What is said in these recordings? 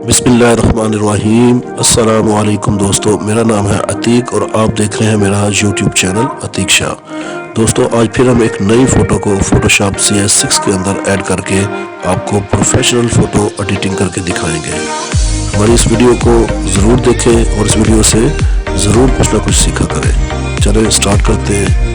बिस्मिल्लाहिर्रहमानिर्रहीम। अस्सलामु अलैकुम दोस्तों, मेरा नाम है अतीक और आप देख रहे हैं मेरा यूट्यूब चैनल अतीक शाह। दोस्तों, आज फिर हम एक नई फ़ोटो को फ़ोटोशॉप cs6 के अंदर ऐड करके आपको प्रोफेशनल फ़ोटो एडिटिंग करके दिखाएंगे। हमारी इस वीडियो को ज़रूर देखें और इस वीडियो से ज़रूर कुछ ना कुछ सीखा करें। चलिए स्टार्ट करते हैं।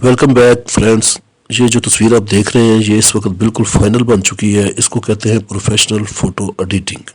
Welcome back friends. ये जो तस्वीर आप देख रहे हैं ये इस वक्त बिल्कुल फाइनल बन चुकी है। इसको कहते हैं प्रोफेशनल फ़ोटो एडिटिंग।